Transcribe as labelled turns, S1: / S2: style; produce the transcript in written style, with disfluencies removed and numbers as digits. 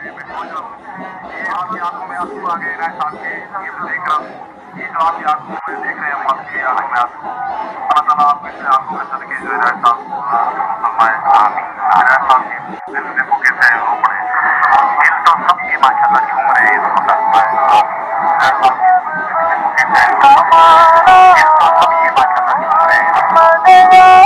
S1: आपकी आंखों में आंसू आ गए राय साहब के, ये मैं देख रहा हूँ। ये जो आपकी आंखों में देख रहे हैं हम आपकी आंखों में आंसू, अल्लाह ताला आपको इस आंखों के सदके जो है राय साहब फरमाए आमीन। राय साहब के दिल देखो कैसे रो पड़े, दिल तो सबके माशाल्लाह झूम रहे हैं इस वक्त। राय साहब के दिल देखो कैसे रो पड़े, दिल तो सबके माशाल्लाह झूम रहे हैं।